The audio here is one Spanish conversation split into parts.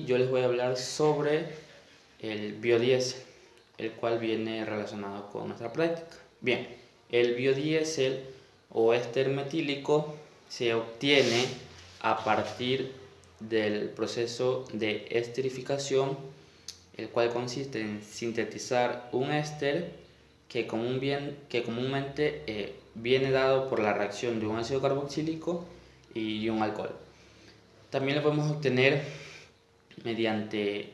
y yo les voy a hablar sobre el biodiesel, el cual viene relacionado con nuestra práctica. Bien, el biodiesel o éster metílico se obtiene a partir del proceso de esterificación, el cual consiste en sintetizar un éster que comúnmente viene dado por la reacción de un ácido carboxílico y un alcohol. También lo podemos obtener mediante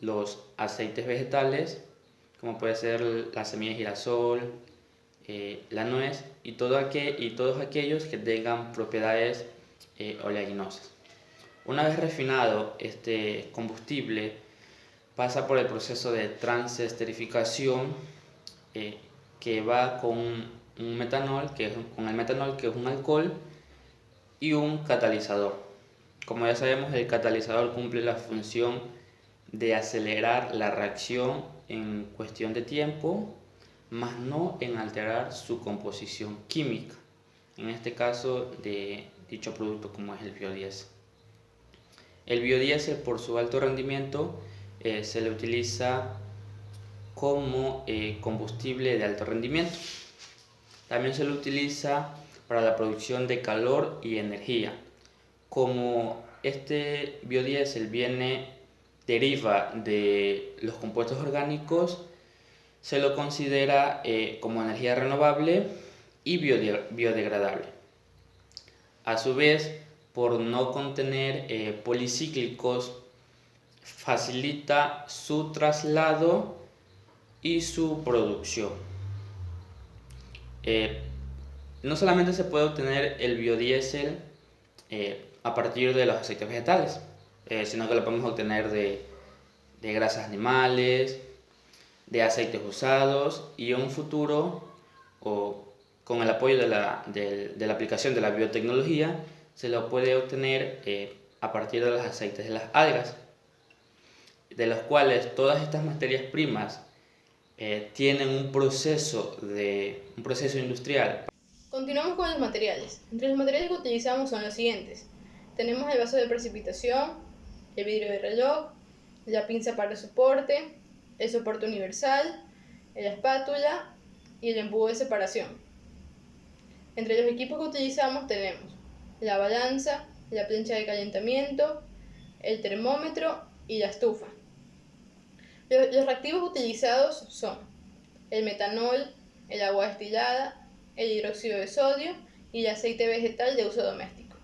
los aceites vegetales, como puede ser la semilla de girasol, la nuez y todos aquellos que tengan propiedades oleaginosas. Una vez refinado, este combustible pasa por el proceso de transesterificación, que va con el metanol, que es un alcohol, y un catalizador. Como ya sabemos, el catalizador cumple la función de acelerar la reacción en cuestión de tiempo, más no en alterar su composición química, en este caso de dicho producto como es el biodiesel. El biodiesel, por su alto rendimiento, se le utiliza como combustible de alto rendimiento. También se le utiliza para la producción de calor y energía. Como este biodiesel deriva de los compuestos orgánicos, se lo considera como energía renovable y biodegradable. A su vez, por no contener policíclicos, facilita su traslado y su producción. No solamente se puede obtener el biodiesel a partir de los aceites vegetales, sino que lo podemos obtener de grasas animales, de aceites usados, y en un futuro, o con el apoyo de la aplicación de la biotecnología, se lo puede obtener a partir de los aceites de las algas, de los cuales todas estas materias primas tienen un proceso industrial. Continuamos con los materiales. Entre los materiales que utilizamos son los siguientes. Tenemos el vaso de precipitación, el vidrio de reloj, la pinza para soporte, el soporte universal, la espátula y el embudo de separación. Entre los equipos que utilizamos tenemos la balanza, la plancha de calentamiento, el termómetro y la estufa. Los reactivos utilizados son el metanol, el agua destilada, el hidróxido de sodio y el aceite vegetal de uso doméstico.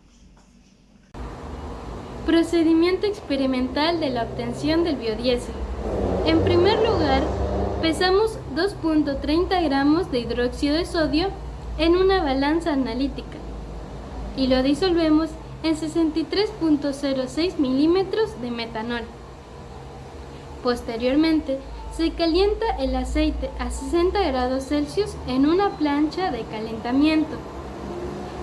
Procedimiento experimental de la obtención del biodiesel. En primer lugar, pesamos 2.30 gramos de hidróxido de sodio en una balanza analítica y lo disolvemos en 63.06 milímetros de metanol. Posteriormente, se calienta el aceite a 60 grados Celsius en una plancha de calentamiento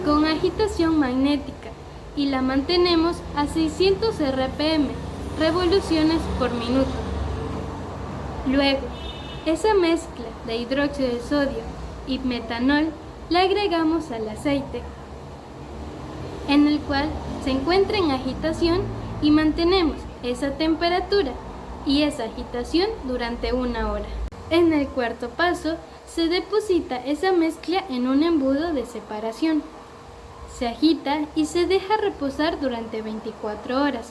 con agitación magnética y la mantenemos a 600 RPM, revoluciones por minuto. Luego, esa mezcla de hidróxido de sodio y metanol la agregamos al aceite, en el cual se encuentra en agitación, y mantenemos esa temperatura y esa agitación durante 1 hora. En el cuarto paso, se deposita esa mezcla en un embudo de separación. Se agita y se deja reposar durante 24 horas.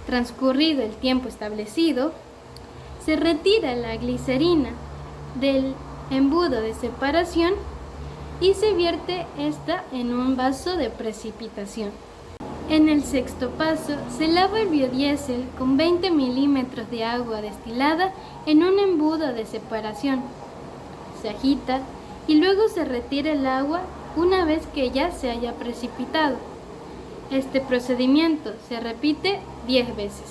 Transcurrido el tiempo establecido, se retira la glicerina del embudo de separación y se vierte esta en un vaso de precipitación. En el sexto paso, se lava el biodiesel con 20 milímetros de agua destilada en un embudo de separación. Se agita y luego se retira el agua una vez que ya se haya precipitado. Este procedimiento se repite 10 veces.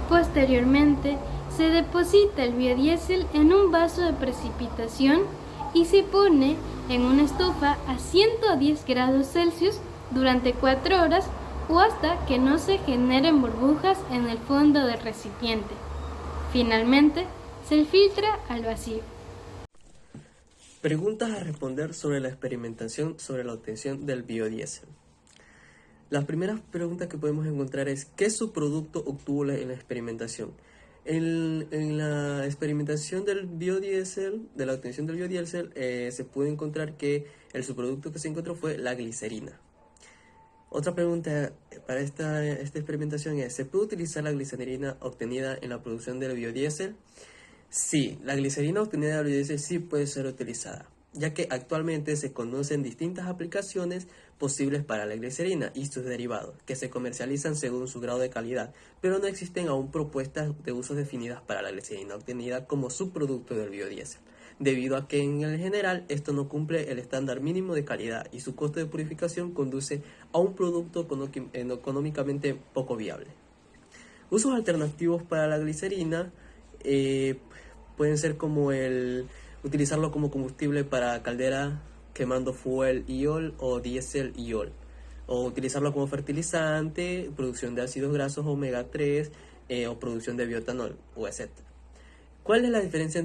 Posteriormente, se deposita el biodiesel en un vaso de precipitación y se pone en una estufa a 110 grados Celsius durante 4 horas o hasta que no se generen burbujas en el fondo del recipiente. Finalmente, se filtra al vacío. Preguntas a responder sobre la experimentación sobre la obtención del biodiesel. La primera pregunta que podemos encontrar es ¿qué subproducto obtuvo en la experimentación? En la experimentación del biodiesel, de la obtención del biodiesel, se puede encontrar que el subproducto que se encontró fue la glicerina. Otra pregunta para esta experimentación es, ¿se puede utilizar la glicerina obtenida en la producción del biodiesel? Sí, la glicerina obtenida del biodiesel sí puede ser utilizada, ya que actualmente se conocen distintas aplicaciones posibles para la glicerina y sus derivados, que se comercializan según su grado de calidad, pero no existen aún propuestas de usos definidas para la glicerina obtenida como subproducto del biodiesel, debido a que en el general esto no cumple el estándar mínimo de calidad y su costo de purificación conduce a un producto económicamente poco viable. Usos alternativos para la glicerina pueden ser como utilizarlo como combustible para caldera quemando fuel iol o diésel iol, o utilizarlo como fertilizante, producción de ácidos grasos omega 3 o producción de bioetanol, etc. ¿Cuál es la diferencia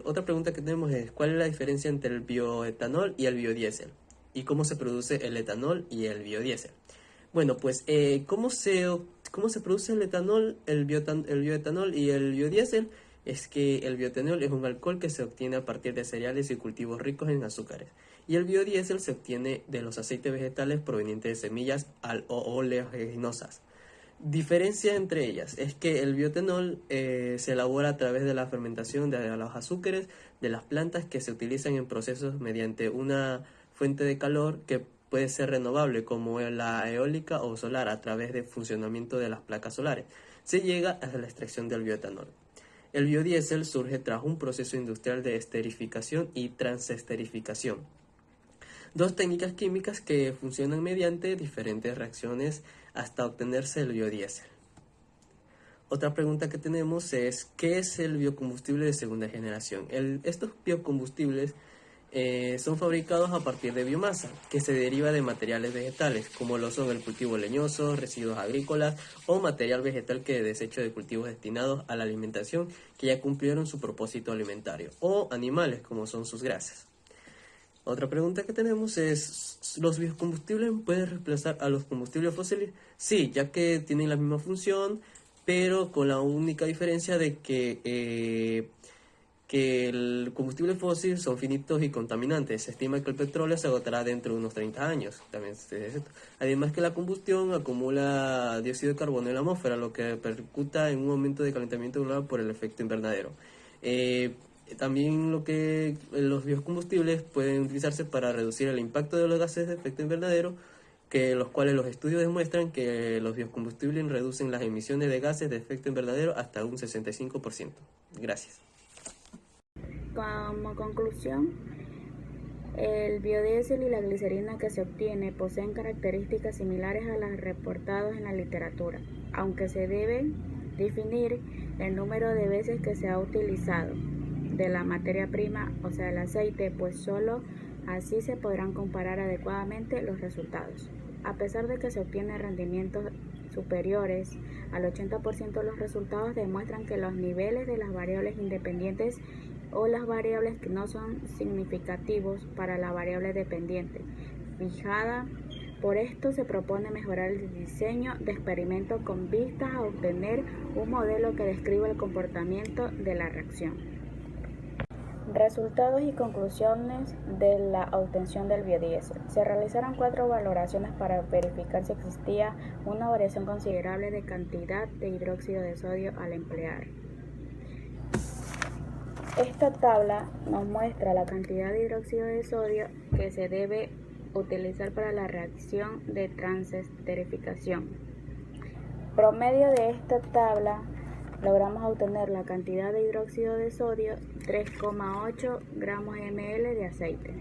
otra pregunta que tenemos es, ¿cuál es la diferencia entre el bioetanol y el biodiesel? ¿Y cómo se produce el etanol y el biodiesel? Bueno, pues, ¿cómo se produce el etanol, el bioetanol y el biodiesel? Es que el bioetanol es un alcohol que se obtiene a partir de cereales y cultivos ricos en azúcares. Y el biodiesel se obtiene de los aceites vegetales provenientes de semillas oleaginosas. Diferencia entre ellas es que el bioetanol se elabora a través de la fermentación de los azúcares de las plantas que se utilizan en procesos mediante una fuente de calor que puede ser renovable como la eólica o solar a través del funcionamiento de las placas solares. Se llega a la extracción del bioetanol. El biodiesel surge tras un proceso industrial de esterificación y transesterificación, dos técnicas químicas que funcionan mediante diferentes reacciones hasta obtenerse el biodiesel. Otra pregunta que tenemos es, ¿qué es el biocombustible de segunda generación? Estos biocombustibles son fabricados a partir de biomasa, que se deriva de materiales vegetales, como lo son el cultivo leñoso, residuos agrícolas o material vegetal que desecho de cultivos destinados a la alimentación que ya cumplieron su propósito alimentario, o animales, como son sus grasas. Otra pregunta que tenemos es, ¿los biocombustibles pueden reemplazar a los combustibles fósiles? Sí, ya que tienen la misma función, pero con la única diferencia de que el combustible fósil son finitos y contaminantes. Se estima que el petróleo se agotará dentro de unos 30 años. Además que la combustión acumula dióxido de carbono en la atmósfera, lo que repercuta en un aumento de calentamiento global por el efecto invernadero. También los biocombustibles pueden utilizarse para reducir el impacto de los gases de efecto invernadero, los cuales los estudios demuestran que los biocombustibles reducen las emisiones de gases de efecto invernadero hasta un 65%. Gracias. Como conclusión, el biodiesel y la glicerina que se obtiene poseen características similares a las reportadas en la literatura, aunque se debe definir el número de veces que se ha utilizado de la materia prima, o sea, el aceite, pues solo así se podrán comparar adecuadamente los resultados. A pesar de que se obtienen rendimientos superiores al 80%, los resultados demuestran que los niveles de las variables independientes o las variables que no son significativos para la variable dependiente fijada. Por esto se propone mejorar el diseño de experimento con vistas a obtener un modelo que describa el comportamiento de la reacción. Resultados y conclusiones de la obtención del biodiesel. Se realizaron 4 valoraciones para verificar si existía una variación considerable de cantidad de hidróxido de sodio al emplear. Esta tabla nos muestra la cantidad de hidróxido de sodio que se debe utilizar para la reacción de transesterificación. Promedio de esta tabla, logramos obtener la cantidad de hidróxido de sodio 3,8 gramos ml de aceite.